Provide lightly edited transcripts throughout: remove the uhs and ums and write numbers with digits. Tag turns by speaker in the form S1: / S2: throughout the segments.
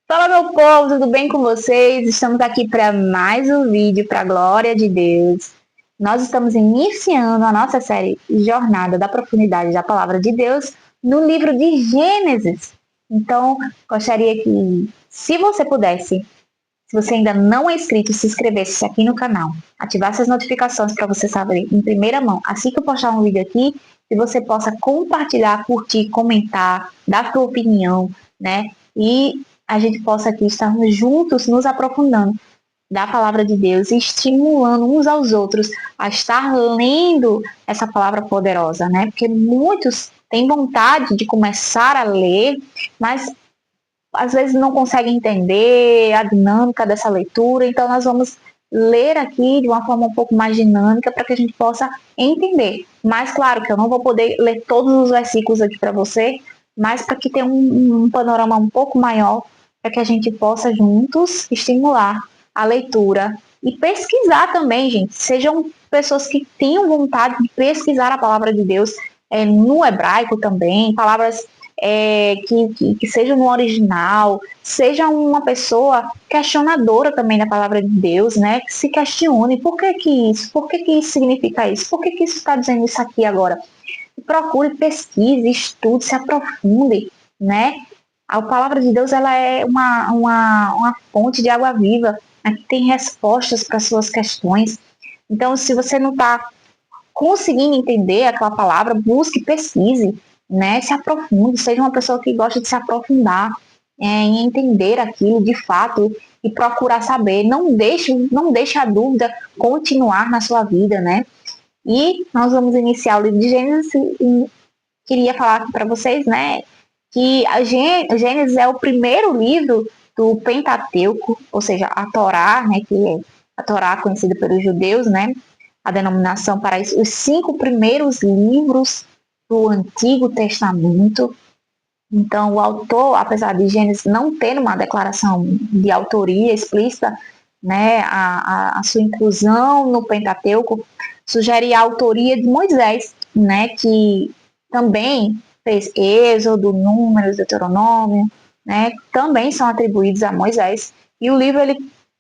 S1: Fala, meu povo, tudo bem com vocês? Estamos aqui para mais um vídeo para a glória de Deus. Nós estamos iniciando a nossa série Jornada da Profundidade da Palavra de Deus no livro de Gênesis. Então, gostaria que, se você pudesse, se você ainda não é inscrito, se inscrevesse aqui no canal, ativasse as notificações para você saber em primeira mão, assim que eu postar um vídeo aqui, que você possa compartilhar, curtir, comentar, dar sua opinião, né? E a gente possa aqui estarmos juntos nos aprofundando da palavra de Deus e estimulando uns aos outros a estar lendo essa palavra poderosa, né? Porque muitos têm vontade de começar a ler, mas às vezes não consegue entender a dinâmica dessa leitura, então nós vamos ler aqui de uma forma um pouco mais dinâmica para que a gente possa entender. Mas claro que eu não vou poder ler todos os versículos aqui para você, mas para que tenha um panorama um pouco maior, para que a gente possa juntos estimular a leitura e pesquisar também, gente. Sejam pessoas que tenham vontade de pesquisar a palavra de Deus no hebraico também, palavras que seja no original, seja uma pessoa questionadora também da palavra de Deus, né? Que se questione por que que isso, por que que isso significa isso, por que que isso está dizendo isso aqui agora. Procure, pesquise, estude, se aprofunde, né? A palavra de Deus ela é uma fonte de água viva, né, que tem respostas para suas questões. Então, se você não está conseguindo entender aquela palavra, busque, pesquise, né? Se aprofunde, seja uma pessoa que gosta de se aprofundar em entender aquilo de fato e procurar saber. Não deixe a dúvida continuar na sua vida, né? E nós vamos iniciar o livro de Gênesis e queria falar aqui para vocês, né? Que a Gênesis é o primeiro livro do Pentateuco, ou seja, a Torá, né? Que é a Torá conhecida pelos judeus, né? A denominação para isso, os 5 primeiros livros do Antigo Testamento. Então, o autor, apesar de Gênesis não ter uma declaração de autoria explícita, né, a sua inclusão no Pentateuco sugere a autoria de Moisés, né, que também fez Êxodo, Números, Deuteronômio, né, também são atribuídos a Moisés. E o livro ele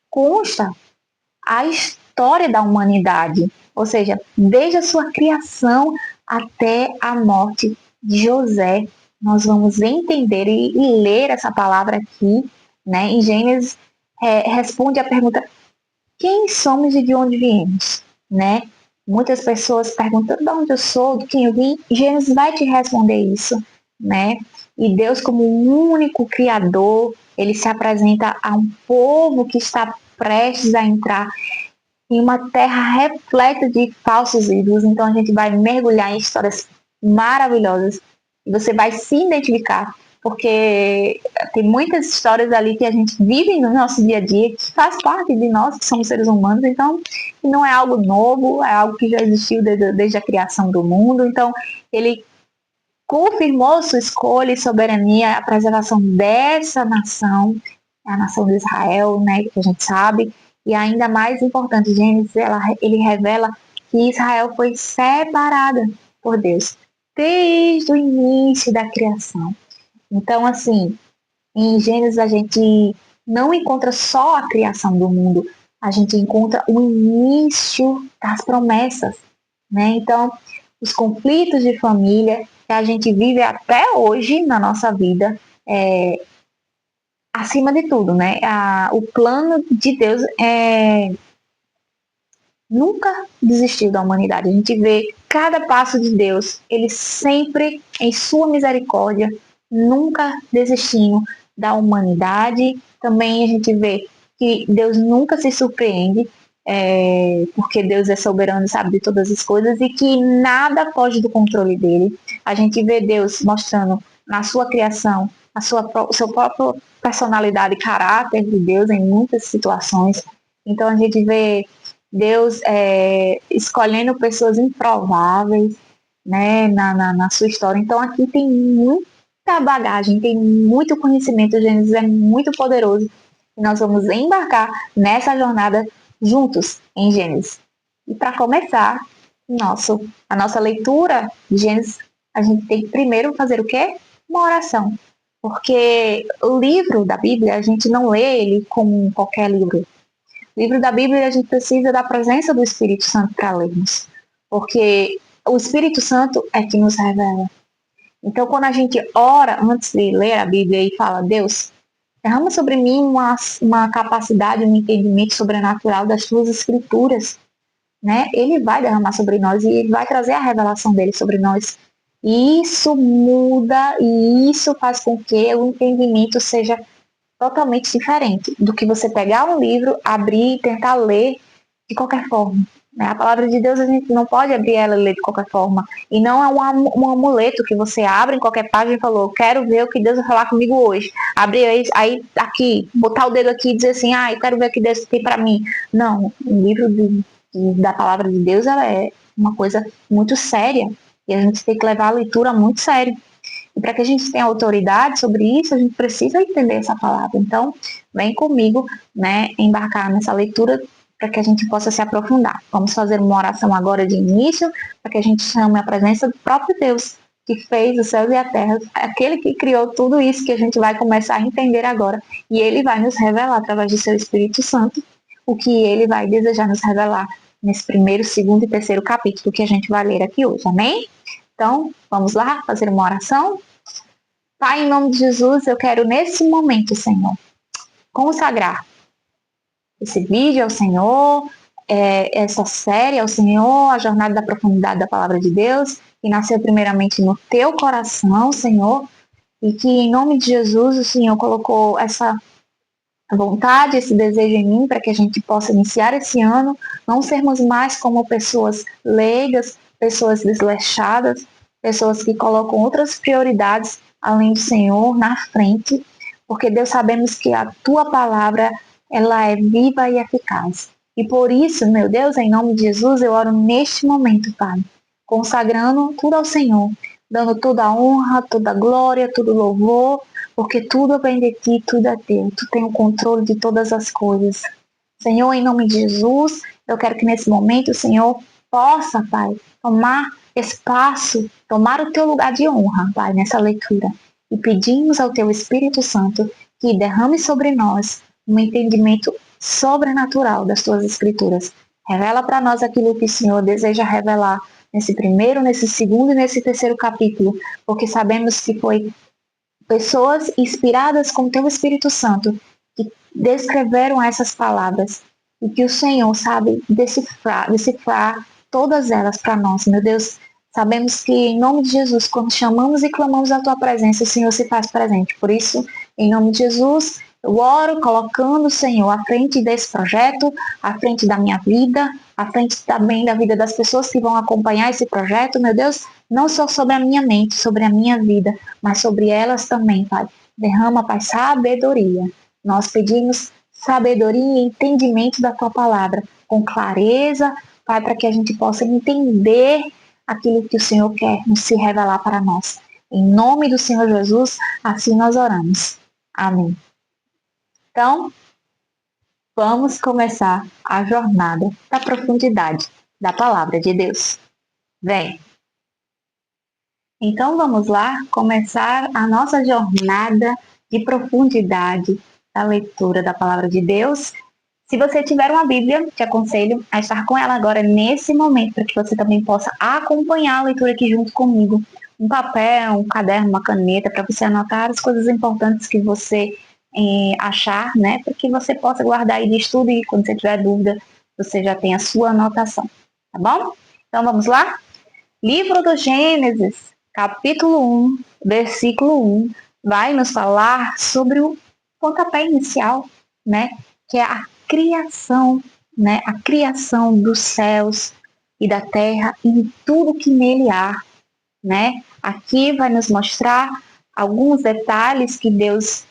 S1: consta a história da humanidade, ou seja, desde a sua criação até a morte de José. Nós vamos entender e ler essa palavra aqui, né? Em Gênesis responde a pergunta: quem somos e de onde viemos, né? Muitas pessoas perguntam de onde eu sou, de quem eu vim. Gênesis vai te responder isso, né? E Deus, como o único Criador, ele se apresenta a um povo que está prestes a entrar em uma terra repleta de falsos ídolos. Então a gente vai mergulhar em histórias maravilhosas e você vai se identificar, porque tem muitas histórias ali que a gente vive no nosso dia a dia, que faz parte de nós, que somos seres humanos. Então não é algo novo, é algo que já existiu desde a criação do mundo. Então ele confirmou sua escolha e soberania, a preservação dessa nação, a nação de Israel, né, que a gente sabe. E ainda mais importante, Gênesis, ele revela que Israel foi separada por Deus desde o início da criação. Então, assim, em Gênesis a gente não encontra só a criação do mundo, a gente encontra o início das promessas, né? Então, os conflitos de família que a gente vive até hoje na nossa vida, acima de tudo, né? O plano de Deus nunca desistiu da humanidade. A gente vê cada passo de Deus, ele sempre, em sua misericórdia, nunca desistindo da humanidade. Também a gente vê que Deus nunca se surpreende, porque Deus é soberano e sabe de todas as coisas e que nada foge do controle dele. A gente vê Deus mostrando na sua criação sua própria personalidade e caráter de Deus em muitas situações. Então a gente vê Deus escolhendo pessoas improváveis, né, na sua história. Então aqui tem muita bagagem, tem muito conhecimento. O Gênesis é muito poderoso e nós vamos embarcar nessa jornada juntos em Gênesis. E para começar a nossa leitura de Gênesis, a gente tem que primeiro fazer o quê? Uma oração. Porque o livro da Bíblia, a gente não lê ele como qualquer livro. O livro da Bíblia, a gente precisa da presença do Espírito Santo para lermos. Porque o Espírito Santo é que nos revela. Então, quando a gente ora antes de ler a Bíblia e fala, Deus, derrama sobre mim uma capacidade, um entendimento sobrenatural das tuas escrituras, né? Ele vai derramar sobre nós e ele vai trazer a revelação dele sobre nós. E isso muda e isso faz com que o entendimento seja totalmente diferente do que você pegar um livro, abrir e tentar ler de qualquer forma. Né? A palavra de Deus a gente não pode abrir ela e ler de qualquer forma. E não é um amuleto que você abre em qualquer página e falou, quero ver o que Deus vai falar comigo hoje. Abrir aí aqui, botar o dedo aqui e dizer assim, eu quero ver o que Deus tem para mim. Não, o livro da palavra de Deus ela é uma coisa muito séria. E a gente tem que levar a leitura muito sério. E para que a gente tenha autoridade sobre isso, a gente precisa entender essa palavra. Então, vem comigo, né, embarcar nessa leitura para que a gente possa se aprofundar. Vamos fazer uma oração agora de início, para que a gente chame a presença do próprio Deus, que fez os céus e a terra, aquele que criou tudo isso que a gente vai começar a entender agora. E ele vai nos revelar, através do seu Espírito Santo, o que ele vai desejar nos revelar nesse primeiro, segundo e terceiro capítulo que a gente vai ler aqui hoje. Amém? Então, vamos lá fazer uma oração? Pai, em nome de Jesus, eu quero nesse momento, Senhor, consagrar esse vídeo ao Senhor, essa série ao Senhor, a jornada da profundidade da palavra de Deus, que nasceu primeiramente no teu coração, Senhor, e que em nome de Jesus o Senhor colocou essa vontade, esse desejo em mim para que a gente possa iniciar esse ano, não sermos mais como pessoas leigas, pessoas desleixadas, pessoas que colocam outras prioridades além do Senhor na frente, porque Deus sabemos que a tua palavra ela é viva e eficaz. E por isso, meu Deus, em nome de Jesus, eu oro neste momento, Pai, consagrando tudo ao Senhor, dando toda a honra, toda a glória, todo o louvor, porque tudo vem de ti, tudo é teu. Tu tem o controle de todas as coisas. Senhor, em nome de Jesus, eu quero que nesse momento o Senhor possa, Pai, tomar espaço, tomar o teu lugar de honra, Pai, nessa leitura. E pedimos ao teu Espírito Santo que derrame sobre nós um entendimento sobrenatural das tuas escrituras. Revela para nós aquilo que o Senhor deseja revelar nesse primeiro, nesse segundo e nesse terceiro capítulo, porque sabemos que foi pessoas inspiradas com o teu Espírito Santo que descreveram essas palavras e que o Senhor sabe decifrar todas elas para nós. Meu Deus, sabemos que em nome de Jesus, quando chamamos e clamamos a tua presença, o Senhor se faz presente. Por isso, em nome de Jesus, eu oro colocando o Senhor à frente desse projeto, à frente da minha vida, à frente também da vida das pessoas que vão acompanhar esse projeto, meu Deus, não só sobre a minha mente, sobre a minha vida, mas sobre elas também, Pai. Derrama, Pai, sabedoria. Nós pedimos sabedoria e entendimento da tua palavra, com clareza, Pai, para que a gente possa entender aquilo que o Senhor quer nos se revelar para nós. Em nome do Senhor Jesus, assim nós oramos. Amém. Então, vamos começar a jornada da profundidade da palavra de Deus. Vem! Então vamos lá começar a nossa jornada de profundidade da leitura da palavra de Deus. Se você tiver uma Bíblia, te aconselho a estar com ela agora nesse momento, para que você também possa acompanhar a leitura aqui junto comigo. Um papel, um caderno, uma caneta, para você anotar as coisas importantes que você achar, né? Para que você possa guardar aí de estudo e quando você tiver dúvida, você já tem a sua anotação, tá bom? Então vamos lá? Livro do Gênesis, capítulo 1, versículo 1, vai nos falar sobre o pontapé inicial, né? Que é a criação, né? A criação dos céus e da terra e tudo que nele há, né? Aqui vai nos mostrar alguns detalhes que Deus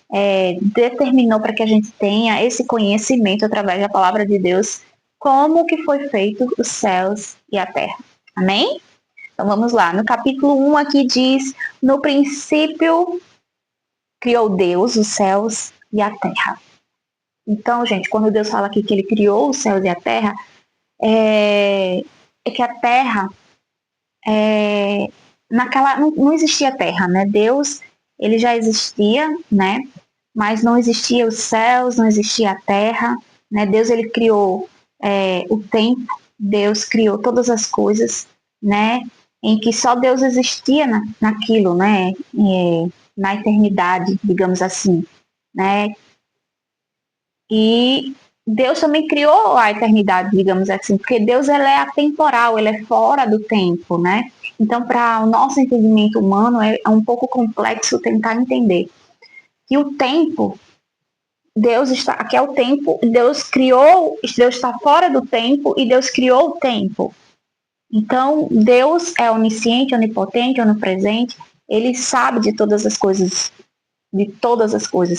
S1: determinou para que a gente tenha esse conhecimento através da palavra de Deus, como que foi feito os céus e a terra. Amém? Então vamos lá, no capítulo 1 aqui diz, no princípio criou Deus os céus e a terra. Então, gente, quando Deus fala aqui que ele criou os céus e a terra, é que a terra, não existia terra, né? Deus, ele já existia, né? Mas não existia os céus, não existia a terra, né? Deus, ele criou o tempo, Deus criou todas as coisas, né? Em que só Deus existia naquilo, né? Na eternidade, digamos assim, né? E Deus também criou a eternidade, digamos assim, porque Deus, ele é atemporal, ele é fora do tempo, né? Então, para o nosso entendimento humano, é um pouco complexo tentar entender que o tempo, Deus está, aqui é o tempo, Deus criou, Deus está fora do tempo e Deus criou o tempo. Então, Deus é onisciente, onipotente, onipresente, ele sabe de todas as coisas,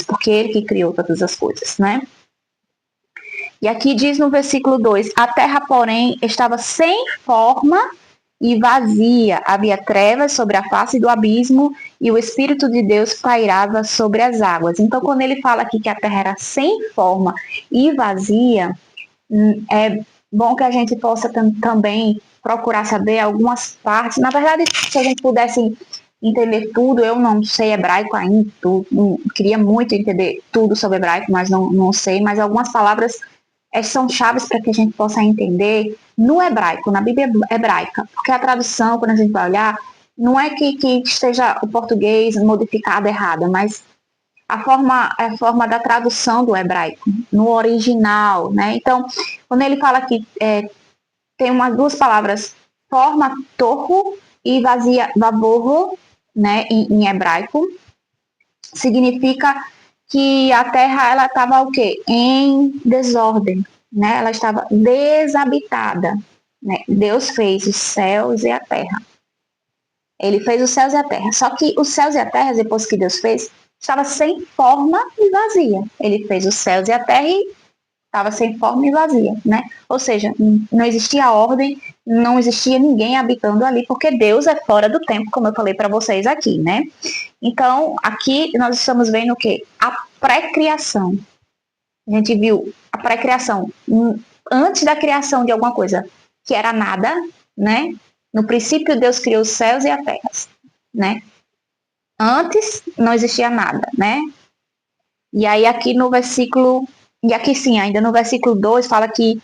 S1: porque ele que criou todas as coisas, né? E aqui diz no versículo 2: a terra, porém, estava sem forma e vazia, havia trevas sobre a face do abismo e o Espírito de Deus pairava sobre as águas. Então, quando ele fala aqui que a terra era sem forma e vazia, é bom que a gente possa também procurar saber algumas partes. Na verdade, se a gente pudesse entender tudo, eu não sei hebraico ainda, queria muito entender tudo sobre hebraico, mas não sei, mas algumas palavras são chaves para que a gente possa entender no hebraico, na Bíblia hebraica, porque a tradução, quando a gente vai olhar, não é que esteja o português modificado errada, mas a forma da tradução do hebraico, no original, né? Então, quando ele fala que tem duas palavras, forma torro e vazia vavorro, né, em hebraico, significa que a terra, ela estava o quê? Em desordem, né? Ela estava desabitada, né? Deus fez os céus e a terra. Ele fez os céus e a terra. Só que os céus e a terra, depois que Deus fez, estava sem forma e vazia. Ele fez os céus e a terra e estava sem forma e vazia, né? Ou seja, não existia ordem, não existia ninguém habitando ali, porque Deus é fora do tempo, como eu falei para vocês aqui, né? Então, aqui nós estamos vendo o quê? A pré-criação. A gente viu a pré-criação antes da criação de alguma coisa que era nada, né? No princípio, Deus criou os céus e a terra, né? Antes não existia nada, né? E aí aqui no versículo, e aqui sim, ainda no versículo 2 fala que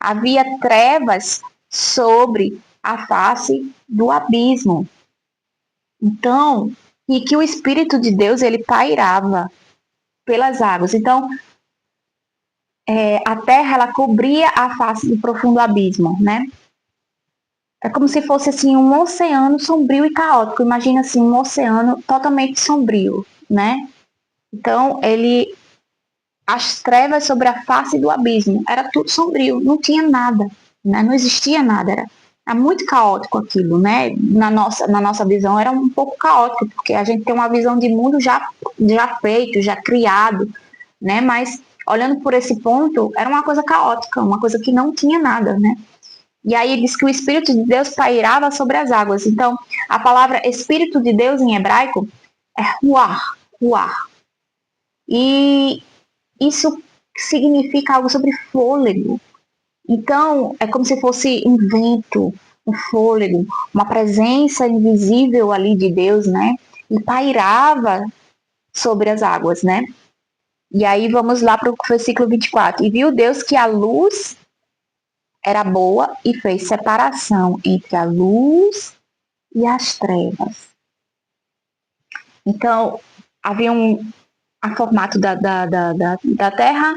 S1: havia trevas sobre a face do abismo. Então, e que o Espírito de Deus, ele pairava pelas águas. Então, a terra, ela cobria a face do profundo abismo, né? É como se fosse, assim, um oceano sombrio e caótico. Imagina, assim, um oceano totalmente sombrio, né? Então, as trevas sobre a face do abismo, era tudo sombrio, não tinha nada, né? Não existia nada, era muito caótico aquilo, né? Na nossa visão era um pouco caótico, porque a gente tem uma visão de mundo já feito, já criado, né? Mas olhando por esse ponto, era uma coisa caótica, uma coisa que não tinha nada, né? E aí diz que o Espírito de Deus pairava sobre as águas. Então, a palavra Espírito de Deus em hebraico é ruach, ruach. E isso significa algo sobre fôlego. Então, é como se fosse um vento, um fôlego, uma presença invisível ali de Deus, né? E pairava sobre as águas, né? E aí vamos lá para o versículo 24. E viu Deus que a luz era boa e fez separação entre a luz e as trevas. Então, havia a formato da terra.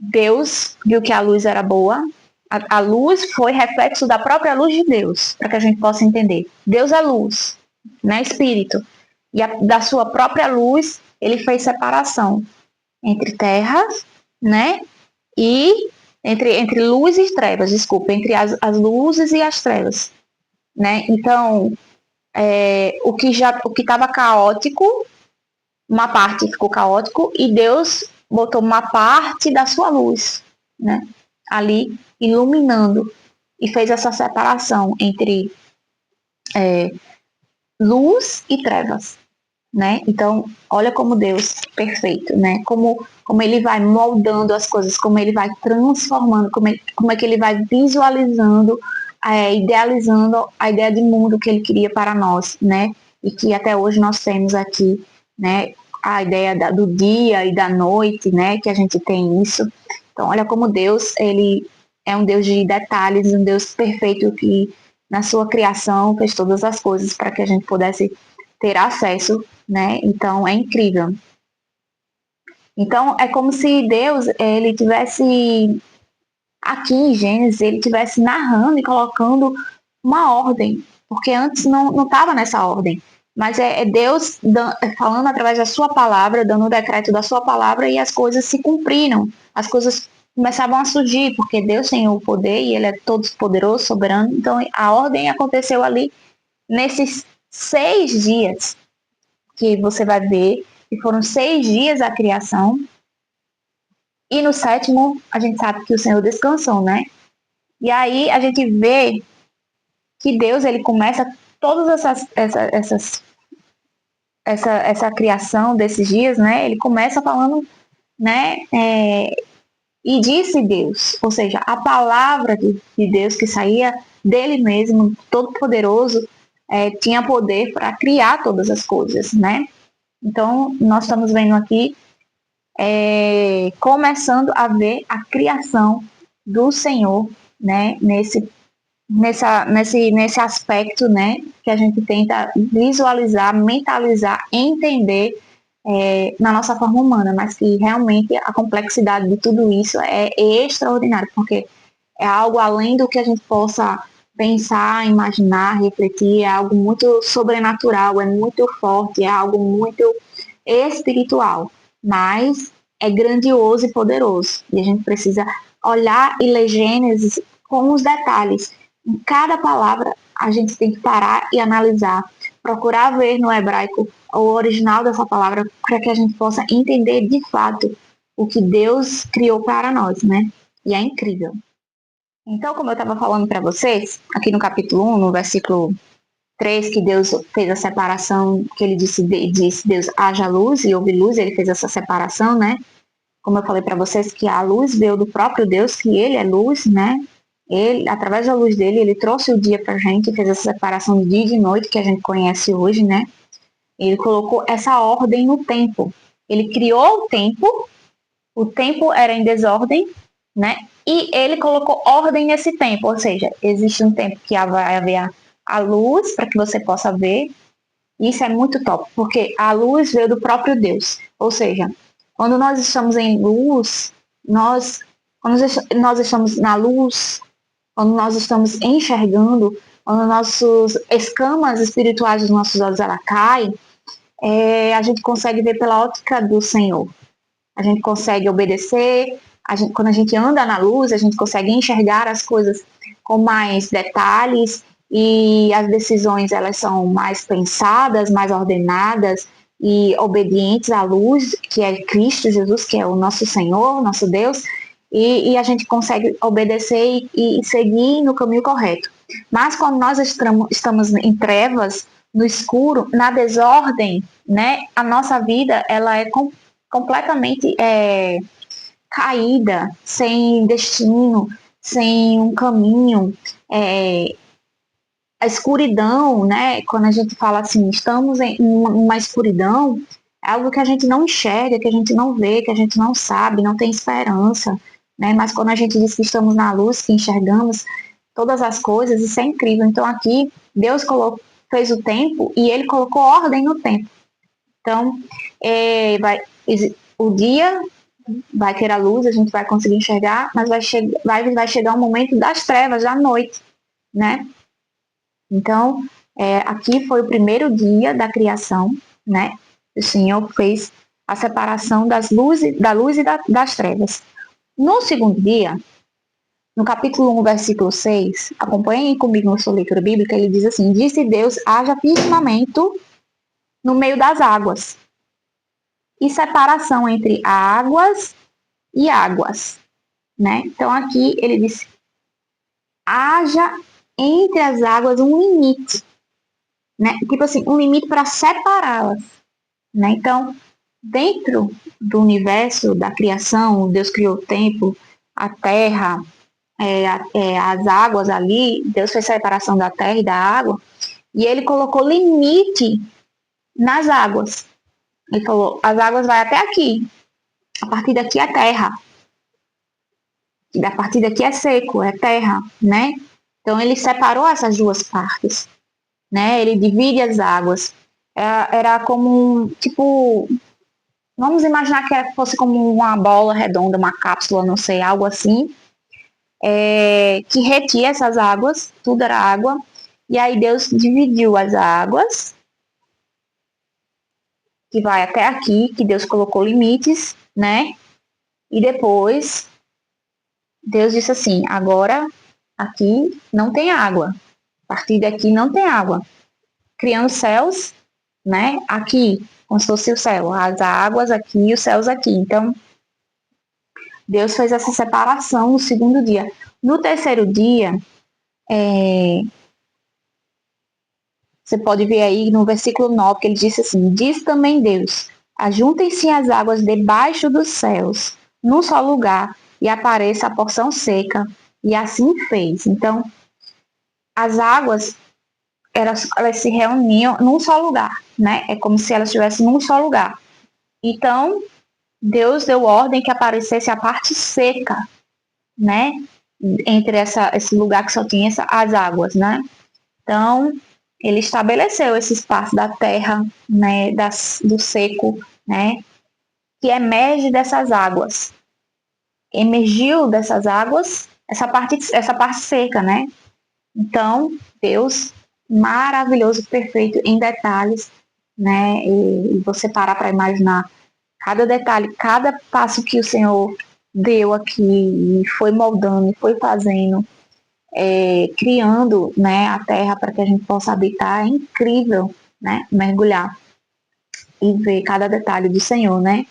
S1: Deus viu que a luz era boa. A luz foi reflexo da própria luz de Deus, para que a gente possa entender. Deus é luz, né? Espírito. E da sua própria luz, ele fez separação entre terras, né? E entre luz e trevas, desculpa, entre as luzes e as trevas, né? Então, o que estava caótico, uma parte ficou caótico e Deus botou uma parte da sua luz, né? Ali iluminando e fez essa separação entre luz e trevas, né? Então, olha como Deus perfeito, né? Como ele vai moldando as coisas, como ele vai transformando, como é que ele vai visualizando idealizando a ideia de mundo que ele queria para nós, né? E que até hoje nós temos aqui, né? A ideia do dia e da noite, né? Que a gente tem isso. Então, olha como Deus, ele é um Deus de detalhes, um Deus perfeito que na sua criação fez todas as coisas para que a gente pudesse ter acesso, né? Então, é incrível. Então, é como se Deus, ele tivesse aqui em Gênesis, ele estivesse narrando e colocando uma ordem, porque antes não estava nessa ordem. Mas é Deus falando através da sua palavra, dando o decreto da sua palavra, e as coisas se cumpriram. As coisas começavam a surgir, porque Deus tem o poder e ele é todo poderoso, soberano. Então a ordem aconteceu ali nesses 6 dias que você vai ver, que foram 6 dias a criação. E no 7º, a gente sabe que o Senhor descansou, né? E aí a gente vê que Deus, ele começa todas essa criação desses dias, né? Ele começa falando, né? E disse Deus, ou seja, a palavra de Deus que saía dele mesmo, todo poderoso, tinha poder para criar todas as coisas, né? Então, nós estamos vendo aqui, começando a ver a criação do Senhor, né? Nesse aspecto, né, que a gente tenta visualizar, mentalizar, entender na nossa forma humana, mas que realmente a complexidade de tudo isso é extraordinária, porque é algo além do que a gente possa pensar, imaginar, refletir, é algo muito sobrenatural, é muito forte, é algo muito espiritual, mas é grandioso e poderoso. E a gente precisa olhar e ler Gênesis com os detalhes. Em cada palavra, a gente tem que parar e analisar, procurar ver no hebraico o original dessa palavra, para que a gente possa entender de fato o que Deus criou para nós, né? E é incrível. Então, como eu estava falando para vocês, aqui no capítulo 1, no versículo 3, que Deus fez a separação, que ele disse Deus, haja luz, e houve luz, ele fez essa separação, né? Como eu falei para vocês, que a luz veio do próprio Deus, que ele é luz, né? Ele, através da luz dele, ele trouxe o dia para a gente, fez essa separação de dia e de noite, que a gente conhece hoje, né? Ele colocou essa ordem no tempo. Ele criou o tempo era em desordem, né? E ele colocou ordem nesse tempo, ou seja, existe um tempo que vai haver a luz para que você possa ver. Isso é muito top, porque a luz veio do próprio Deus. Ou seja, quando nós estamos em luz, quando nós estamos na luz, quando nós estamos enxergando, quando nossas escamas espirituais dos nossos olhos ela caem, a gente consegue ver pela ótica do Senhor. A gente consegue obedecer, quando a gente anda na luz, a gente consegue enxergar as coisas com mais detalhes e as decisões elas são mais pensadas, mais ordenadas e obedientes à luz, que é Cristo Jesus, que é o nosso Senhor, nosso Deus, e a gente consegue obedecer e seguir no caminho correto. Mas quando nós estamos em trevas, no escuro, na desordem, né, a nossa vida ela é completamente caída, sem destino, sem um caminho. A escuridão, né? Quando a gente fala assim, estamos em uma escuridão, é algo que a gente não enxerga, que a gente não vê, que a gente não sabe, não tem esperança, né? Mas quando a gente diz que estamos na luz, que enxergamos todas as coisas, isso é incrível. Então aqui Deus fez o tempo e Ele colocou ordem no tempo. Então o dia vai ter a luz, a gente vai conseguir enxergar, mas vai chegar um momento das trevas, da noite, né? Então, aqui foi o primeiro dia da criação, né? O Senhor fez a separação da luz e das trevas. No segundo dia, no capítulo 1, versículo 6, acompanhem comigo na sua leitura bíblica, ele diz assim: disse Deus, haja firmamento no meio das águas, e separação entre águas e águas, né? Então, aqui ele disse, haja entre as águas um limite, né? Tipo assim, um limite para separá-las, né? Então, dentro do universo da criação, Deus criou o tempo, a terra, as águas ali, Deus fez a separação da terra e da água, e ele colocou limite nas águas. Ele falou, as águas vai até aqui, a partir daqui é terra, e a partir daqui é seco, é terra, né? Então ele separou essas duas partes, né? Ele divide as águas. Era como, tipo, vamos imaginar que fosse como uma bola redonda, uma cápsula, não sei, algo assim, que retia essas águas, tudo era água, e aí Deus dividiu as águas, que vai até aqui, que Deus colocou limites, né? E depois Deus disse assim, agora aqui não tem água, a partir daqui não tem água. Criando céus, né? Aqui, como se fosse o céu, as águas aqui e os céus aqui. Então, Deus fez essa separação no segundo dia. No terceiro dia, você pode ver aí no versículo 9, que ele disse assim, diz também Deus, ajuntem-se as águas debaixo dos céus, num só lugar, e apareça a porção seca. E assim fez. Então, as águas, elas se reuniam num só lugar, né? É como se elas estivessem num só lugar. Então, Deus deu ordem que aparecesse a parte seca, né? Entre esse lugar que só tinha as águas, né? Então, ele estabeleceu esse espaço da terra, né? Do seco, né? Que emerge dessas águas. Emergiu dessas águas essa parte seca, né? Então, Deus maravilhoso, perfeito em detalhes, né? E você parar para imaginar cada detalhe, cada passo que o Senhor deu aqui, e foi moldando, e foi fazendo, criando, né, a terra para que a gente possa habitar, é incrível, né? Mergulhar e ver cada detalhe do Senhor, né?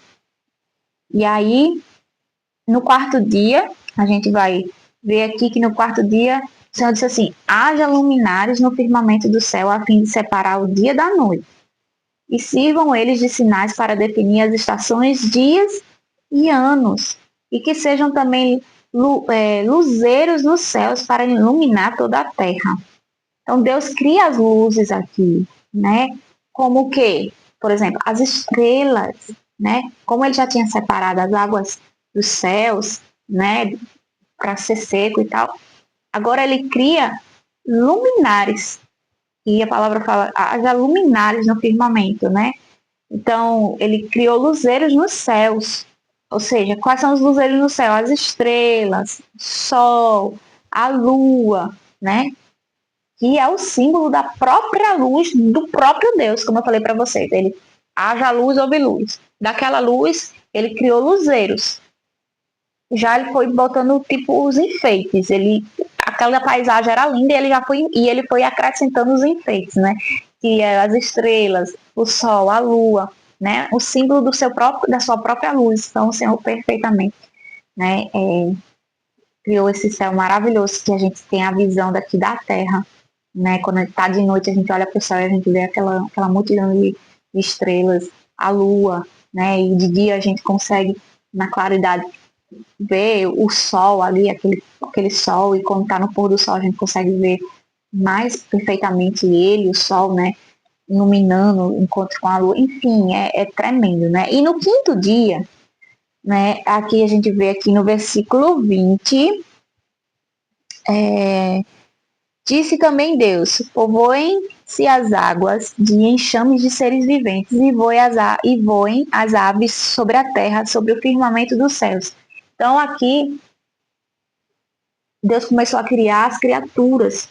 S1: E aí, no quarto dia, a gente vai ver aqui que no quarto dia, o Senhor disse assim, haja luminares no firmamento do céu a fim de separar o dia da noite. E sirvam eles de sinais para definir as estações, dias e anos. E que sejam também luzeiros nos céus para iluminar toda a terra. Então Deus cria as luzes aqui, né? Como o quê? Por exemplo, as estrelas, né? Como ele já tinha separado as águas dos céus, né? Para ser seco e tal. Agora ele cria luminares. E a palavra fala, haja luminares no firmamento, né? Então, ele criou luzeiros nos céus. Ou seja, quais são os luzeiros no céu? As estrelas, o sol, a lua, né? Que é o símbolo da própria luz do próprio Deus, como eu falei para vocês. Ele haja luz, houve luz. Daquela luz, ele criou luzeiros. Já ele foi botando tipo os enfeites. Aquela paisagem era linda e ele foi acrescentando os enfeites, né? Que é as estrelas, o sol, a lua, né? O símbolo da sua própria luz. Então o Senhor perfeitamente, né? Criou esse céu maravilhoso que a gente tem a visão daqui da Terra, né? Quando está de noite a gente olha para o céu e a gente vê aquela multidão de estrelas, a lua, né? E de dia a gente consegue na claridade ver o sol ali, aquele sol, e quando está no pôr do sol a gente consegue ver mais perfeitamente ele, o sol, né, iluminando o encontro com a lua, enfim, é tremendo, né? E no quinto dia, né, aqui a gente vê aqui no versículo 20, disse também Deus, povoem-se as águas de enxames de seres viventes e voem as aves sobre a terra, sobre o firmamento dos céus. Então aqui Deus começou a criar as criaturas,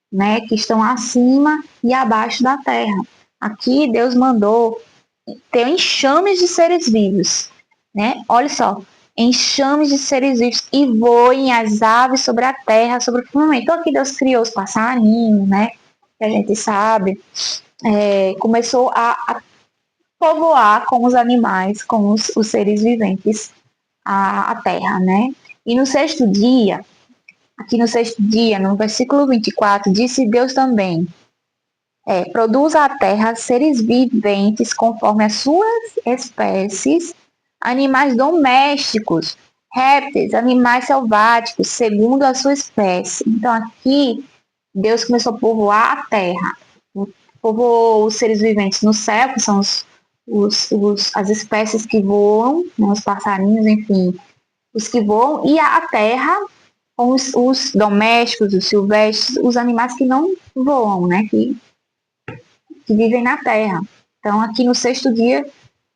S1: né, que estão acima e abaixo da terra. Aqui Deus mandou ter enxames de seres vivos, né? Olha só, enxames de seres vivos e voem as aves sobre a terra, sobre o firmamento. Então aqui Deus criou os passarinhos, né? Que a gente sabe, começou a povoar com os animais, com os seres viventes a terra, né? E no sexto dia, aqui no sexto dia, no versículo 24, disse Deus também, produza a terra seres viventes conforme as suas espécies, animais domésticos. répteis, animais selváticos, segundo a sua espécie. Então aqui Deus começou a povoar a terra, povoou os seres viventes no céu, que são as espécies que voam, né, os passarinhos, enfim, os que voam, e a terra com os domésticos, os silvestres, os animais que não voam, né, que vivem na terra. Então aqui no sexto dia,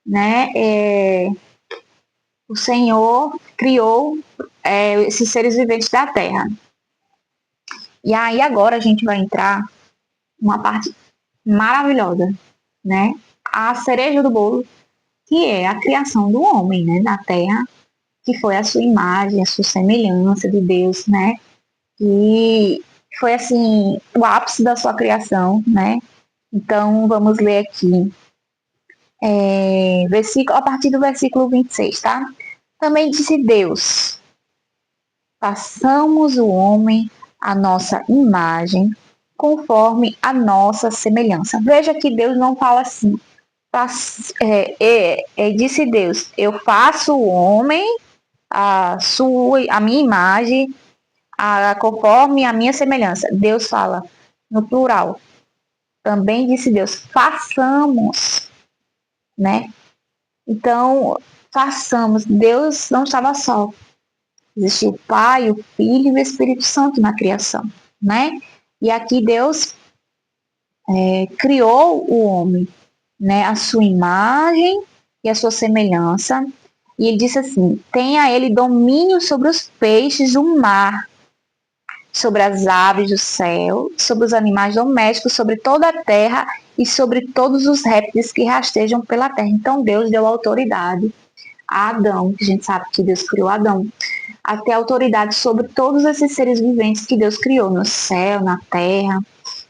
S1: né, o Senhor criou esses seres viventes da terra. E aí agora a gente vai entrar numa parte maravilhosa, né? A cereja do bolo, que é a criação do homem, né? Na terra, que foi a sua imagem, a sua semelhança de Deus, né? E foi assim o ápice da sua criação, né? Então vamos ler aqui, a partir do versículo 26, tá? Também disse Deus: façamos o homem à nossa imagem, conforme a nossa semelhança. Veja que Deus não fala assim. Disse Deus: eu faço o homem a minha imagem, conforme a minha semelhança. Deus fala no plural. Também disse Deus: façamos, né? Então, façamos. Deus não estava só. Existe o Pai, o Filho e o Espírito Santo na criação, né? E aqui Deus criou o homem, né? A sua imagem e a sua semelhança. E ele disse assim: tenha ele domínio sobre os peixes do mar, sobre as aves do céu, sobre os animais domésticos, sobre toda a terra e sobre todos os répteis que rastejam pela terra. Então Deus deu autoridade a Adão, que a gente sabe que Deus criou Adão, a ter autoridade sobre todos esses seres viventes que Deus criou no céu, na terra.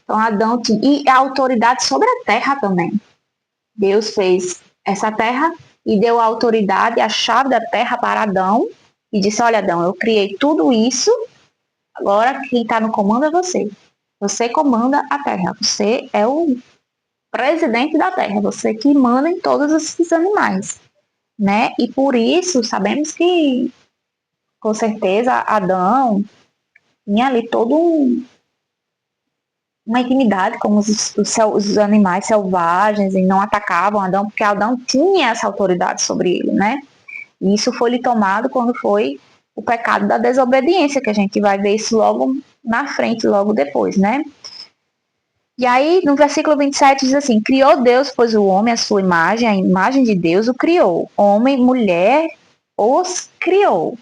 S1: Então Adão tinha, e a autoridade sobre a terra também. Deus fez essa terra e deu a autoridade, a chave da terra para Adão e disse: olha, Adão, eu criei tudo isso, agora quem está no comando é você. Você comanda a terra, você é o presidente da terra, você que manda em todos esses animais, né? E por isso sabemos que, com certeza, Adão tinha ali uma intimidade com os animais selvagens e não atacavam Adão, porque Adão tinha essa autoridade sobre ele, né? E isso foi lhe tomado quando foi o pecado da desobediência, que a gente vai ver isso logo na frente, logo depois, né? E aí, no versículo 27 diz assim: criou Deus, pois o homem, a sua imagem, a imagem de Deus o criou. Homem, mulher, os criou,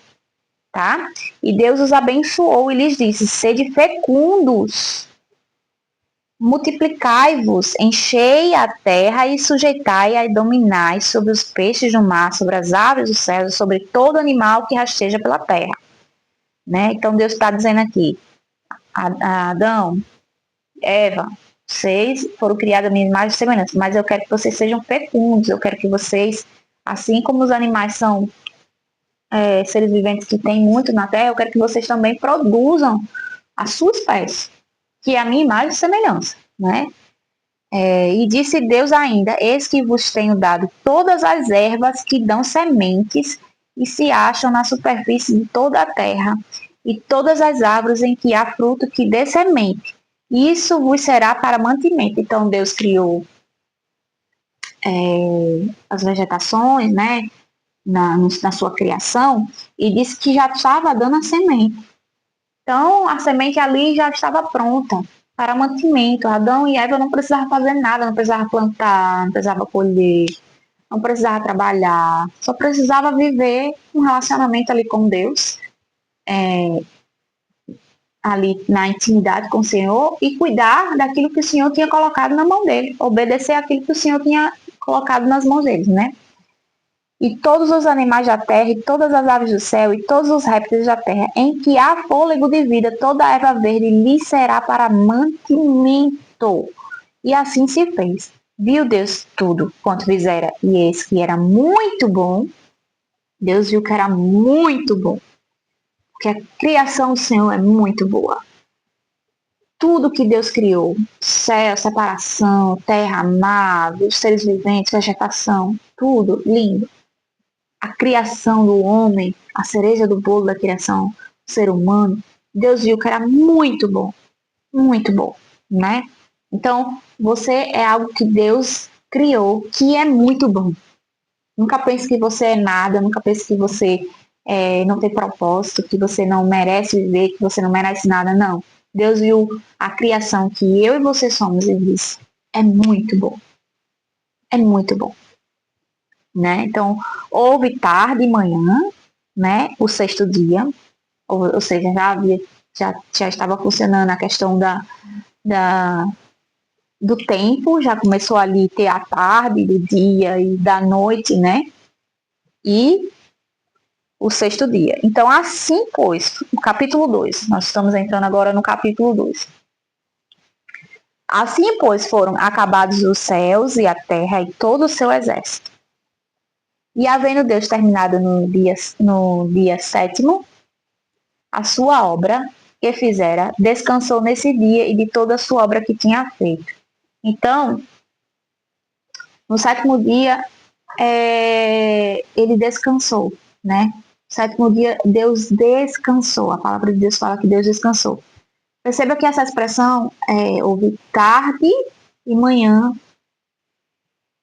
S1: tá? E Deus os abençoou e lhes disse: sede fecundos, multiplicai-vos, enchei a terra e sujeitai-a e dominai sobre os peixes do mar, sobre as aves do céu, sobre todo animal que rasteja pela terra. Né? Então Deus está dizendo aqui: Adão, Eva, vocês foram criados a minha imagem e semelhança, mas eu quero que vocês sejam fecundos, eu quero que vocês, assim como os animais são seres viventes que têm muito na terra, eu quero que vocês também produzam a sua espécie, que é a minha imagem e semelhança, né? E disse Deus ainda: eis que vos tenho dado todas as ervas que dão sementes e se acham na superfície de toda a terra, e todas as árvores em que há fruto que dê semente. Isso vos será para mantimento. Então Deus criou as vegetações, né, na sua criação, e disse que já estava dando a semente. Então a semente ali já estava pronta para mantimento. Adão e Eva não precisavam fazer nada, não precisavam plantar, não precisavam colher, não precisava trabalhar, só precisava viver um relacionamento ali com Deus, ali na intimidade com o Senhor e cuidar daquilo que o Senhor tinha colocado na mão dele, obedecer aquilo que o Senhor tinha colocado nas mãos deles, né? E todos os animais da terra, e todas as aves do céu, e todos os répteis da terra, em que há fôlego de vida, toda a erva verde lhe será para mantimento. E assim se fez. Viu Deus tudo quanto fizera, e eis que era muito bom. Deus viu que era muito bom, porque a criação do Senhor é muito boa. Tudo que Deus criou, céu, separação, terra, mar, os seres viventes, vegetação, tudo lindo. a criação do homem, a cereja do bolo da criação, o ser humano, Deus viu que era muito bom, né? Então, você é algo que Deus criou, que é muito bom. Nunca pense que você é nada, nunca pense que você não tem propósito, que você não merece viver, que você não merece nada, não. Deus viu a criação que eu e você somos e disse, é muito bom. É muito bom. Né? Então, houve tarde e manhã, né? O sexto dia, ou seja, já estava funcionando a questão do tempo, já começou ali ter a tarde, do dia e da noite, né? E o sexto dia. Então, assim, pois, o capítulo 2, nós estamos entrando agora no capítulo 2. Assim, pois, foram acabados os céus e a terra e todo o seu exército. E havendo Deus terminado no dia sétimo, a sua obra que fizera, descansou nesse dia e de toda a sua obra que tinha feito. Então, no sétimo dia, ele descansou, né? No sétimo dia, Deus descansou. A palavra de Deus fala que Deus descansou. Perceba que essa expressão, houve tarde e manhã,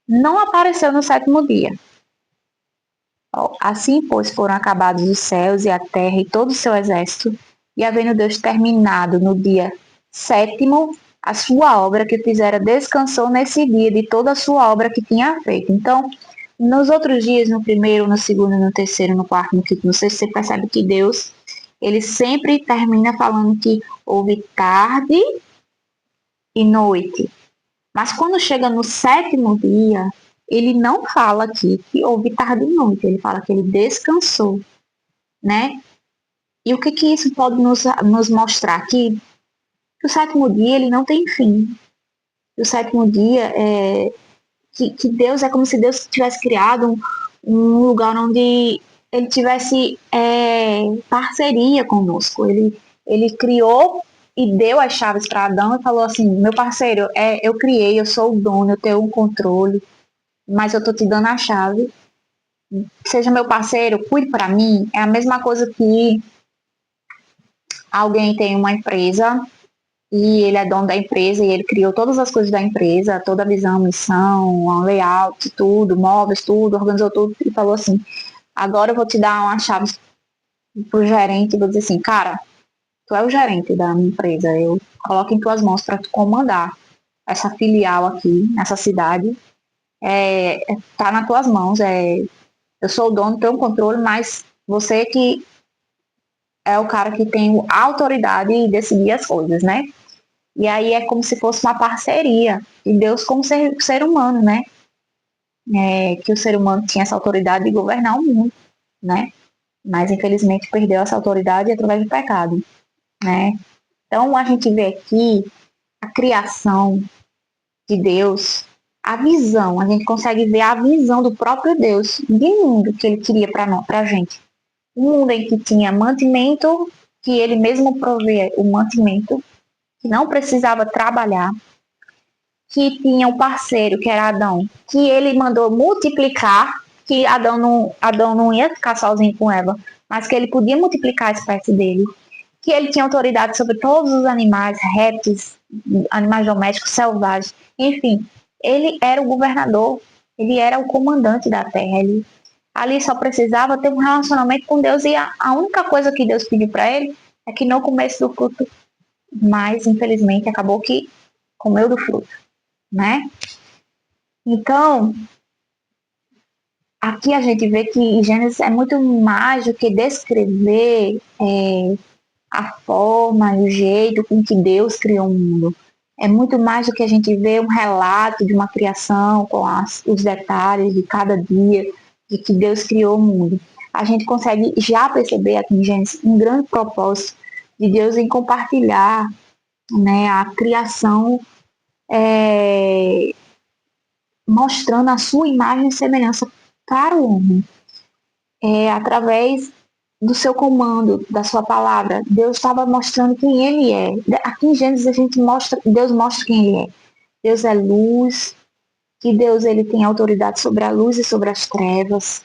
S1: não apareceu no sétimo dia. Assim, pois, foram acabados os céus e a terra e todo o seu exército, e havendo Deus terminado no dia sétimo a sua obra que fizera, descansou nesse dia de toda a sua obra que tinha feito. Então, nos outros dias, no primeiro, no segundo, no terceiro, no quarto, no quinto, no sexto, você percebe que Deus, ele sempre termina falando que houve tarde e noite. Mas quando chega no sétimo dia, ele não fala aqui que houve tarde e noite, ele fala que ele descansou, né? E o que que isso pode nos mostrar? Que o sétimo dia ele não tem fim. O sétimo dia que Deus é como se Deus tivesse criado um lugar onde ele tivesse parceria conosco. Ele criou e deu as chaves para Adão e falou assim, meu parceiro, eu criei, eu sou o dono, eu tenho um controle, mas eu tô te dando a chave. Seja meu parceiro, cuide para mim. É a mesma coisa que alguém tem uma empresa e ele é dono da empresa e ele criou todas as coisas da empresa, toda a visão, missão, layout, tudo, móveis, tudo, organizou tudo e falou assim, agora eu vou te dar uma chave pro gerente e vou dizer assim, cara, tu é o gerente da minha empresa, eu coloco em tuas mãos para tu comandar essa filial aqui, nessa cidade, tá nas tuas mãos, eu sou o dono, tenho um controle, mas você que é o cara que tem a autoridade de decidir as coisas, né? E aí é como se fosse uma parceria de Deus com o ser humano, né? Que o ser humano tinha essa autoridade de governar o mundo, né? Mas infelizmente perdeu essa autoridade através do pecado, né? Então a gente vê aqui a criação de Deus, a visão, a gente consegue ver a visão do próprio Deus de mundo que ele queria para a gente. Um mundo em que tinha mantimento, que ele mesmo provê o mantimento, que não precisava trabalhar, que tinha um parceiro, que era Adão, que ele mandou multiplicar, que Adão não ia ficar sozinho com Eva, mas que ele podia multiplicar a espécie dele, que ele tinha autoridade sobre todos os animais, répteis, animais domésticos, selvagens, enfim, ele era o governador, ele era o comandante da terra, ele ali só precisava ter um relacionamento com Deus e a única coisa que Deus pediu para ele é que não comesse do fruto, mas infelizmente acabou que comeu do fruto, né? Então, aqui a gente vê que Gênesis é muito mais do que descrever a forma e o jeito com que Deus criou o mundo. É muito mais do que a gente vê um relato de uma criação com os detalhes de cada dia de que Deus criou o mundo. A gente consegue já perceber aqui em Gênesis um grande propósito de Deus em compartilhar, né, a criação, mostrando a sua imagem e semelhança para o homem. Através do seu comando, da sua palavra, Deus estava mostrando quem ele é. Aqui em Gênesis Deus mostra quem ele é. Deus é luz, que Deus ele tem autoridade sobre a luz e sobre as trevas.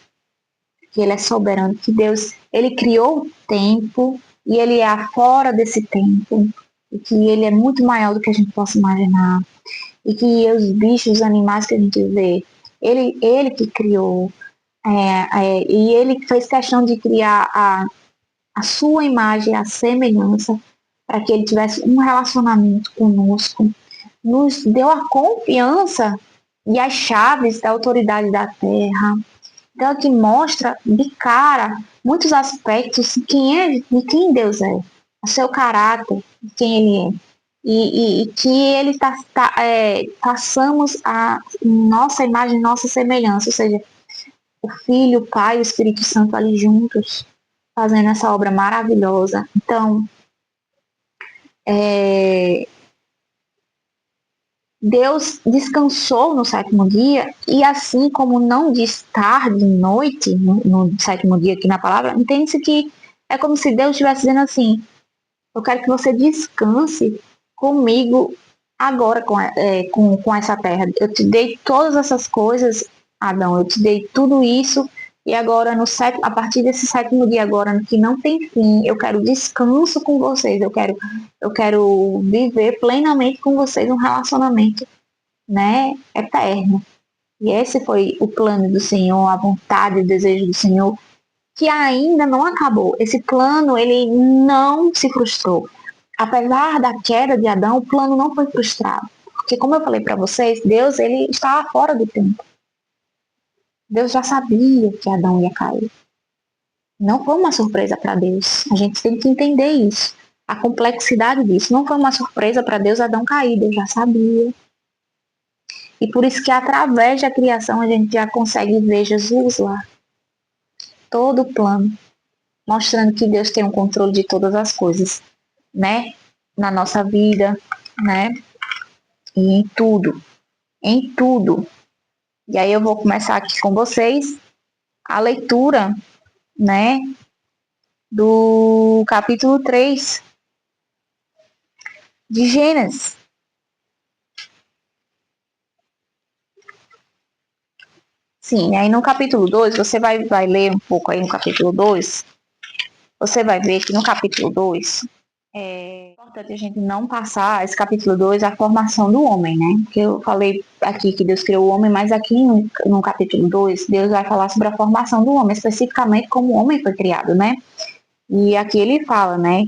S1: que Ele é soberano, que Deus, Ele criou o tempo e Ele é fora desse tempo, e que Ele é muito maior do que a gente possa imaginar, e que os bichos, os animais que a gente vê, Ele que criou, e Ele fez questão de criar a sua imagem, a semelhança, para que Ele tivesse um relacionamento conosco, nos deu a confiança e as chaves da autoridade da terra. Então, aqui mostra de cara muitos aspectos de quem Deus é, o seu caráter, de quem Ele é. E que Ele façamos a nossa imagem, nossa semelhança, ou seja, o Filho, o Pai e o Espírito Santo ali juntos, fazendo essa obra maravilhosa. Então, Deus descansou no sétimo dia, e assim como não diz tarde, noite, no sétimo dia aqui na palavra, entende-se que é como se Deus estivesse dizendo assim: eu quero que você descanse comigo agora com essa terra. Eu te dei todas essas coisas, Adão, eu te dei tudo isso, e agora a partir desse sétimo dia agora, que não tem fim, eu quero descanso com vocês, eu quero viver plenamente com vocês um relacionamento, né, eterno. E esse foi o plano do Senhor, a vontade, o desejo do Senhor, que ainda não acabou. Esse plano, ele não se frustrou. Apesar da queda de Adão, o plano não foi frustrado. Porque, como eu falei para vocês, Deus, ele estava fora do tempo. Deus já sabia que Adão ia cair. Não foi uma surpresa para Deus. A gente tem que entender isso. A complexidade disso. Não foi uma surpresa para Deus Adão cair. Deus já sabia. E por isso que através da criação a gente já consegue ver Jesus lá. Todo o plano. Mostrando que Deus tem o controle de todas as coisas, né? Na nossa vida, né? E em tudo. Em tudo. E aí eu vou começar aqui com vocês a leitura, né? Do capítulo 3 de Gênesis. Sim, aí no capítulo 2, você vai ler um pouco aí no capítulo 2, você vai ver que no capítulo 2 é importante a gente não passar esse capítulo 2 a formação do homem, né? Porque eu falei aqui que Deus criou o homem, mas aqui no capítulo 2, Deus vai falar sobre a formação do homem, especificamente como o homem foi criado, né? E aqui ele fala, né?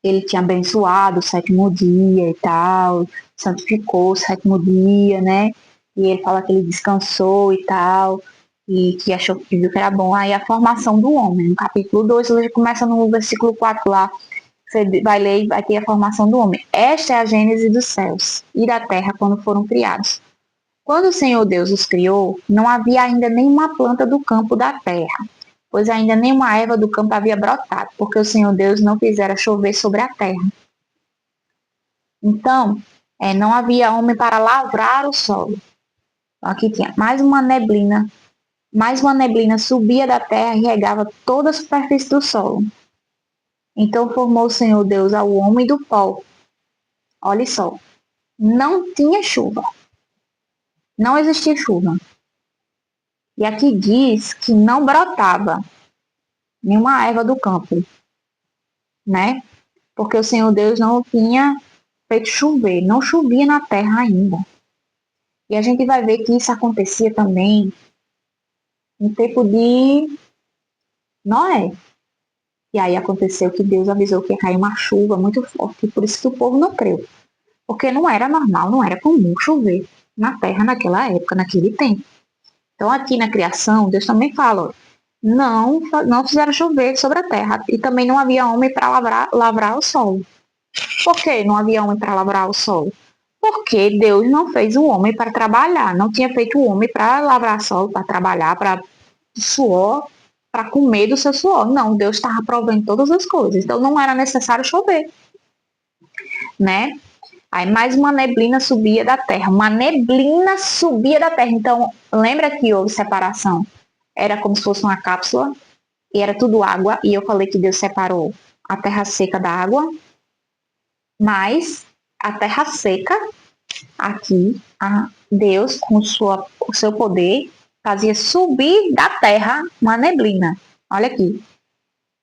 S1: Ele tinha abençoado o sétimo dia e tal, santificou o sétimo dia, né? E ele fala que ele descansou e tal, e que achou que viu que era bom. Aí a formação do homem, no capítulo 2, ele começa no versículo 4 lá, você vai ler e vai ter a formação do homem. Esta é a gênese dos céus e da terra quando foram criados. Quando o Senhor Deus os criou, não havia ainda nenhuma planta do campo da terra, pois ainda nenhuma erva do campo havia brotado, porque o Senhor Deus não fizera chover sobre a terra. Então, não havia homem para lavrar o solo. Aqui tinha mais uma neblina subia da terra e regava toda a superfície do solo. Então formou o Senhor Deus ao homem do pó. Olha só, não tinha chuva, não existia chuva. E aqui diz que não brotava nenhuma erva do campo, né? Porque o Senhor Deus não tinha feito chover, não chovia na terra ainda. E a gente vai ver que isso acontecia também no tempo de Noé. E aí aconteceu que Deus avisou que ia cair uma chuva muito forte, e por isso que o povo não creu. Porque não era normal, não era comum chover na terra naquela época, naquele tempo. Então aqui na criação, Deus também fala, ó, não fizeram chover sobre a terra, e também não havia homem para lavrar o solo. Por que não havia homem para lavrar o solo? Porque Deus não fez o homem para trabalhar, não tinha feito o homem para lavrar solo, para trabalhar, para suor, para comer do seu suor. Não, Deus estava provendo todas as coisas, então não era necessário chover, né? Aí mais uma neblina subia da terra, uma neblina subia da terra. Então, lembra que houve separação? Era como se fosse uma cápsula, e era tudo água, e eu falei que Deus separou a terra seca da água, mas a terra seca, aqui, Deus, com o seu poder, fazia subir da terra uma neblina. Olha aqui,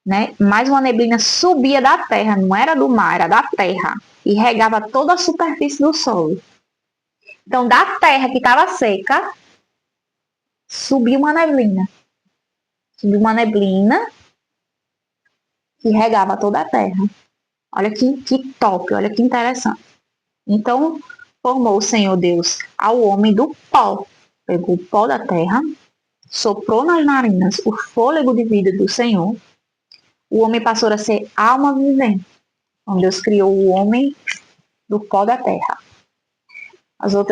S1: né? Mas uma neblina subia da terra, não era do mar, era da terra, e regava toda a superfície do solo. Então, da terra que estava seca, subiu uma neblina. Subiu uma neblina que regava toda a terra. Olha que top, olha que interessante. Então, formou o Senhor Deus ao homem do pó. Pegou o pó da terra, soprou nas narinas o fôlego de vida do Senhor. O homem passou a ser alma vivente. Então, Deus criou o homem do pó da terra.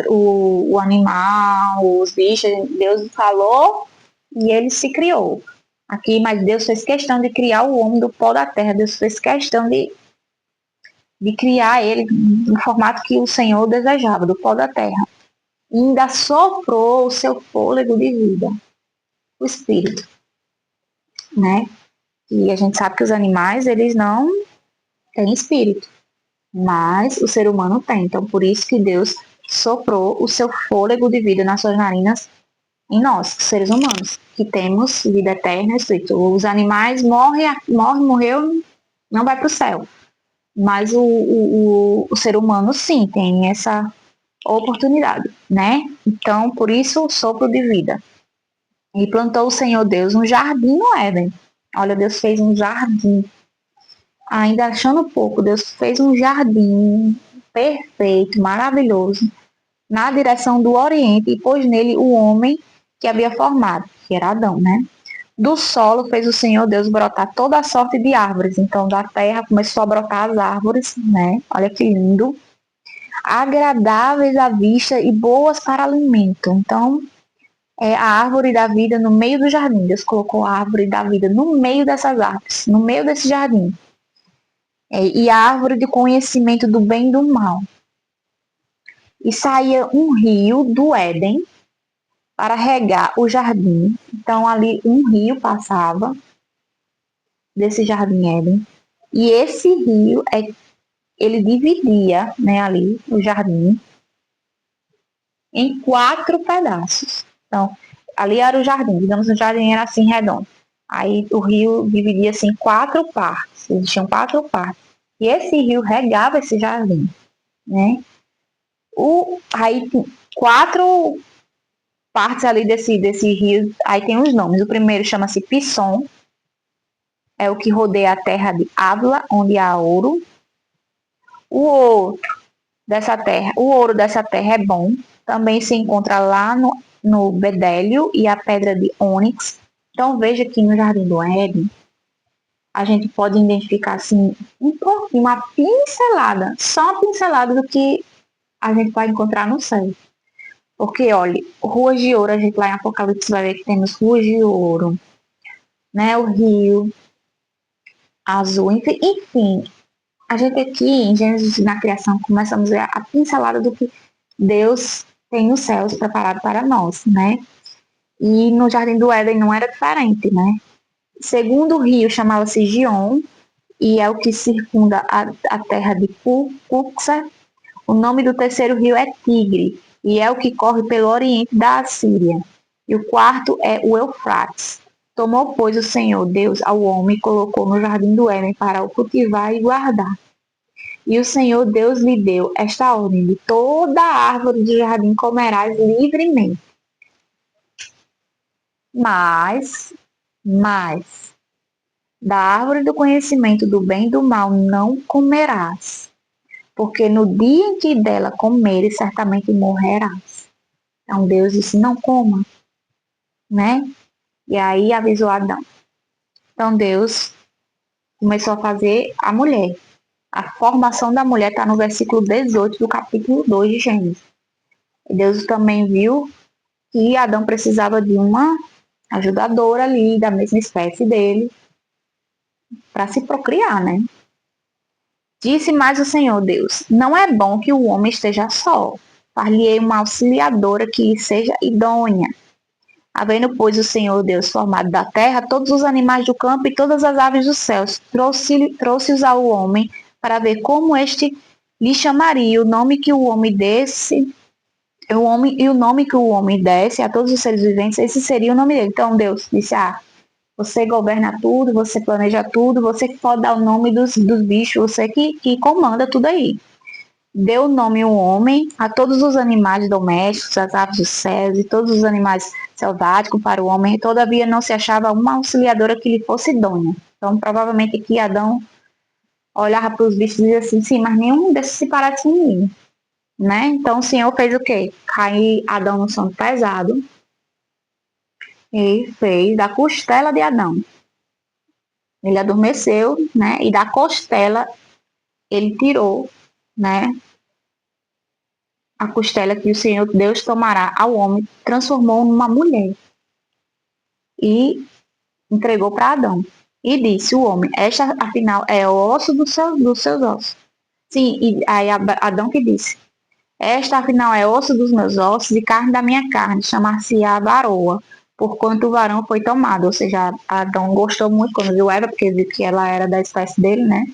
S1: O animal, os bichos, Deus falou e ele se criou. Aqui, mas Deus fez questão de criar o homem do pó da terra. Deus fez questão de criar ele no formato que o Senhor desejava, do pó da terra. E ainda soprou o seu fôlego de vida, o espírito, né? E a gente sabe que os animais, eles não têm espírito, mas o ser humano tem. Então, por isso que Deus soprou o seu fôlego de vida nas suas narinas em nós, seres humanos, que temos vida eterna, espírito. Os animais morreu, não vai para o céu. Mas o ser humano, sim, tem essa oportunidade, né? Então, por isso, o sopro de vida. E plantou o Senhor Deus um jardim no Éden. Olha, Deus fez um jardim. Ainda achando pouco, Deus fez um jardim perfeito, maravilhoso, na direção do Oriente, e pôs nele o homem que havia formado, que era Adão, né? Do solo fez o Senhor Deus brotar toda a sorte de árvores. Então, da terra começou a brotar as árvores, né? Olha que lindo. Agradáveis à vista e boas para alimento. Então, é a árvore da vida no meio do jardim. Deus colocou a árvore da vida no meio dessas árvores, no meio desse jardim. E a árvore de conhecimento do bem e do mal. E saía um rio do Éden para regar o jardim. Então, ali um rio passava desse jardim Éden. E esse rio, ele dividia, né, ali, o jardim, em 4 pedaços. Então, ali era o jardim, digamos, o jardim era assim, redondo. Aí o rio dividia-se em 4 partes, existiam 4 partes. E esse rio regava esse jardim, né? Aí 4 partes ali desse rio, aí tem os nomes. O primeiro chama-se Pison, é o que rodeia a terra de Ávila, onde há ouro. O ouro dessa terra é bom. Também se encontra lá no bedélio e a pedra de ônix. Então veja que no Jardim do Éden a gente pode identificar assim um pouquinho, uma pincelada, só uma pincelada do que a gente pode encontrar no céu. Porque, olha, ruas de ouro, a gente lá em Apocalipse vai ver que temos ruas de ouro, né? O rio azul, enfim, a gente aqui em Gênesis, na criação, começamos a ver a pincelada do que Deus tem nos céus preparado para nós, né? E no Jardim do Éden não era diferente, né? Segundo o rio chamava-se Gion, e é o que circunda a terra de Cuxa. O nome do terceiro rio é Tigre, e é o que corre pelo oriente da Assíria. E o quarto é o Eufrates. Tomou, pois, o Senhor Deus ao homem e colocou no jardim do Éden para o cultivar e guardar. E o Senhor Deus lhe deu esta ordem: de toda árvore do jardim comerás livremente. Mas, da árvore do conhecimento do bem e do mal não comerás, porque no dia em que dela comeres, certamente morrerás. Então Deus disse, não coma, né? E aí avisou Adão. Então Deus começou a fazer a mulher. A formação da mulher está no versículo 18 do capítulo 2 de Gênesis. E Deus também viu que Adão precisava de uma ajudadora ali, da mesma espécie dele, para se procriar, né? Disse mais o Senhor Deus, não é bom que o homem esteja só. Far-lhe-ei uma auxiliadora que lhe seja idônea. Havendo, pois, o Senhor Deus formado da terra todos os animais do campo e todas as aves dos céus, trouxe-os ao homem para ver como este lhe chamaria. O nome que o homem desse o homem, e o nome que o homem desse a todos os seres viventes, esse seria o nome dele. Então Deus disse, você governa tudo, você planeja tudo, você que pode dar o nome dos bichos, você que comanda tudo aí. Deu o nome o homem a todos os animais domésticos, as aves dos céus e todos os animais selváticos para o homem, todavia não se achava uma auxiliadora que lhe fosse idônea. Então, provavelmente aqui Adão olhava para os bichos e dizia assim, sim, mas nenhum desses se parece em mim, né? Então o Senhor fez o quê? Cair Adão no sono pesado e fez da costela de Adão. Ele adormeceu, né? E da costela ele tirou, né? A costela que o Senhor Deus tomará ao homem, transformou numa mulher e entregou para Adão. E disse o homem, esta afinal é o osso dos seus ossos. Sim, e aí Adão que disse, esta afinal é osso dos meus ossos e carne da minha carne, chamar-se-á varoa, porquanto o varão foi tomado. Ou seja, Adão gostou muito quando viu Eva, porque viu que ela era da espécie dele, né?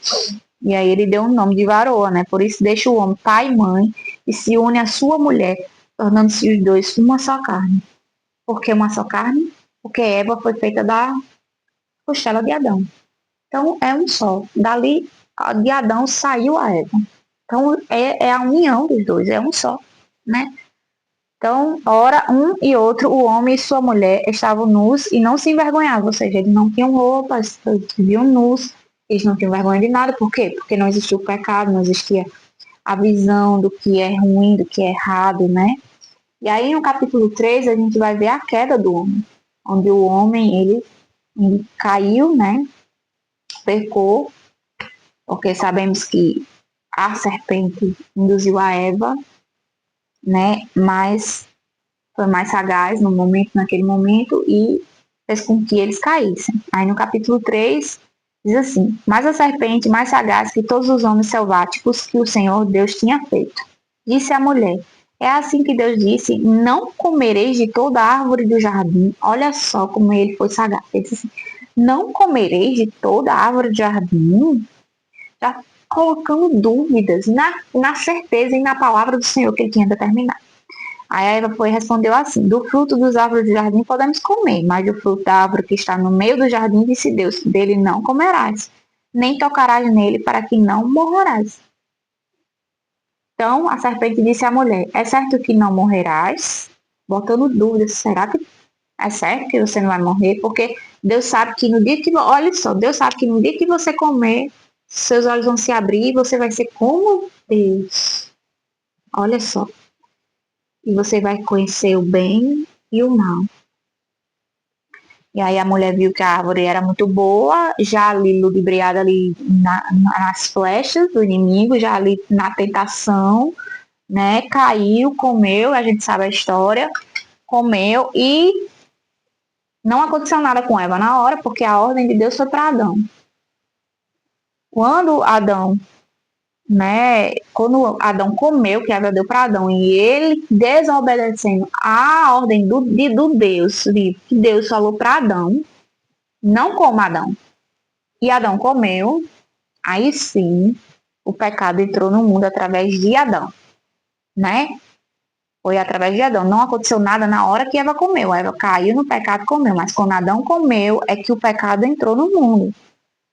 S1: E aí ele deu o nome de varoa, né? Por isso deixa o homem pai e mãe e se une à sua mulher, tornando-se os dois uma só carne. Por que uma só carne? Porque Eva foi feita da costela de Adão. Então é um só. Dali de Adão saiu a Eva. Então é a união dos dois, é um só, né? Então, ora, um e outro, o homem e sua mulher, estavam nus e não se envergonhavam, ou seja, eles não tinham roupas, eles viviam nus, eles não tinham vergonha de nada, por quê? Porque não existia o pecado, não existia a visão do que é ruim, do que é errado, né? E aí no capítulo 3 a gente vai ver a queda do homem, onde o homem, ele caiu, né? Pecou, porque sabemos que a serpente induziu a Eva, né? Mas foi mais sagaz naquele momento, e fez com que eles caíssem. Aí no capítulo 3 diz assim, mas a serpente mais sagaz que todos os homens selváticos que o Senhor Deus tinha feito. Disse a mulher, é assim que Deus disse, não comereis de toda árvore do jardim. Olha só como ele foi sagaz. Ele disse assim, não comereis de toda árvore do jardim. Já colocando dúvidas na certeza e na palavra do Senhor que ele tinha determinado. Aí a Eva foi respondeu assim, do fruto dos árvores do jardim podemos comer, mas do fruto da árvore que está no meio do jardim, disse Deus, dele não comerás, nem tocarás nele, para que não morrerás. Então a serpente disse à mulher, é certo que não morrerás? Botando dúvidas, será que é certo que você não vai morrer? Porque Deus sabe que no dia que, olha só, Deus sabe que no dia que você comer, seus olhos vão se abrir e você vai ser como Deus. Olha só. E você vai conhecer o bem e o mal. E aí a mulher viu que a árvore era muito boa, já ali ludibriada ali nas flechas do inimigo, já ali na tentação, né? Caiu, comeu, a gente sabe a história, comeu e não aconteceu nada com Eva na hora, porque a ordem de Deus foi para Adão. Quando Adão, né? Quando Adão comeu, que Eva deu para Adão, e ele desobedecendo a ordem do Deus, que Deus falou para Adão, não coma Adão. E Adão comeu, aí sim o pecado entrou no mundo através de Adão, né? Foi através de Adão. Não aconteceu nada na hora que Eva comeu. A Eva caiu no pecado e comeu, mas quando Adão comeu é que o pecado entrou no mundo,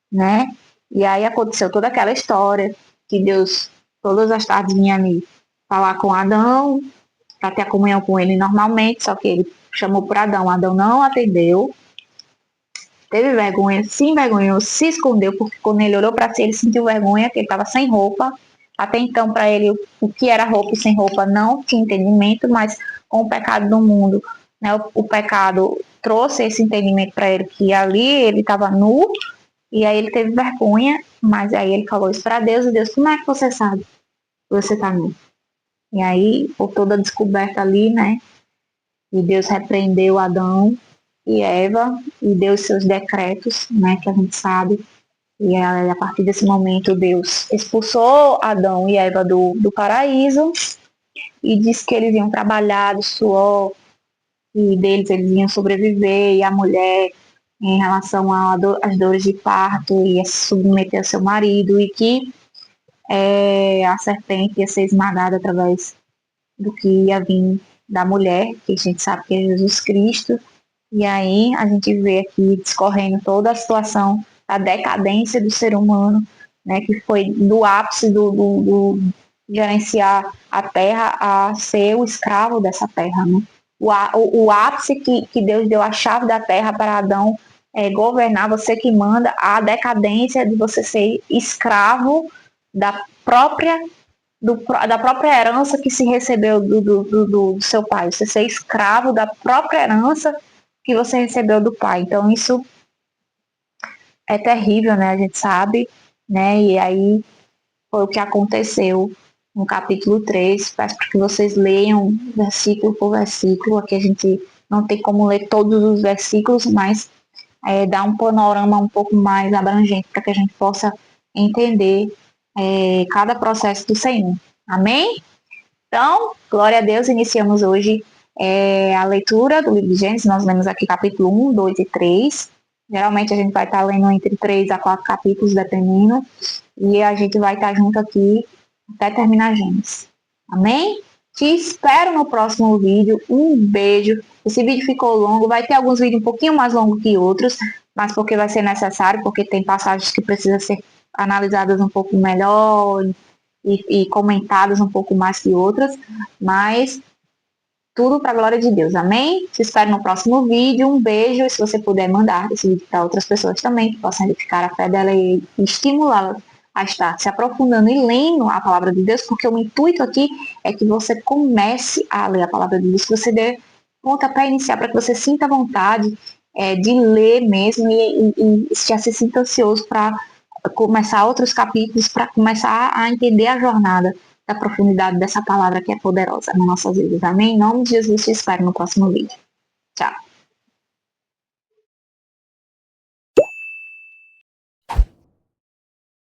S1: né? E aí aconteceu toda aquela história que Deus, todas as tardes, vinha ali falar com Adão, para ter a comunhão com ele normalmente, só que ele chamou por Adão. Adão não atendeu, teve vergonha, se envergonhou, se escondeu, porque quando ele olhou para si, ele sentiu vergonha, que ele estava sem roupa. Até então, para ele, o que era roupa e sem roupa não tinha entendimento, mas com o pecado do mundo, né, o pecado trouxe esse entendimento para ele, que ali ele estava nu, e aí ele teve vergonha, mas aí ele falou isso para Deus, e Deus, como é que você sabe que você está nu? E aí, por toda a descoberta ali, né, e Deus repreendeu Adão e Eva e deu os seus decretos, né, que a gente sabe. E aí, a partir desse momento, Deus expulsou Adão e Eva do paraíso e disse que eles iam trabalhar do suor e deles eles iam sobreviver, e a mulher, em relação às dores de parto, ia se submeter ao seu marido, e que a serpente ia ser esmagada através do que ia vir da mulher, que a gente sabe que é Jesus Cristo. E aí a gente vê aqui discorrendo toda a situação da decadência do ser humano, né, que foi do ápice do gerenciar a terra a ser o escravo dessa terra. Né? O ápice que Deus deu a chave da terra para Adão governar, você que manda, a decadência de você ser escravo da própria da própria herança que se recebeu do seu pai. Você ser escravo da própria herança que você recebeu do pai. Então, isso é terrível, né? A gente sabe, né? E aí foi o que aconteceu no capítulo 3. Peço que vocês leiam versículo por versículo. Aqui a gente não tem como ler todos os versículos, mas dá um panorama um pouco mais abrangente para que a gente possa entender cada processo do Senhor. Amém? Então, glória a Deus, iniciamos hoje a leitura do livro de Gênesis. Nós lemos aqui capítulo 1, 2 e 3. Geralmente a gente vai estar lendo entre 3 a 4 capítulos, dependendo. E a gente vai estar junto aqui até terminar Gênesis. Amém? Te espero no próximo vídeo. Um beijo. Esse vídeo ficou longo. Vai ter alguns vídeos um pouquinho mais longos que outros, mas porque vai ser necessário, porque tem passagens que precisam ser analisadas um pouco melhor e comentadas um pouco mais que outras, mas tudo para a glória de Deus, amém? Te espero no próximo vídeo, um beijo, e se você puder mandar esse vídeo para outras pessoas também, que possam edificar a fé dela e estimulá-la a estar se aprofundando e lendo a palavra de Deus, porque o intuito aqui é que você comece a ler a palavra de Deus, que você dê pontapé iniciar, para que você sinta vontade de ler mesmo e já se sinta ansioso para começar outros capítulos, para começar a entender a jornada da profundidade dessa palavra que é poderosa nas nossas vidas. Amém? Em nome de Jesus, te espero no próximo vídeo. Tchau.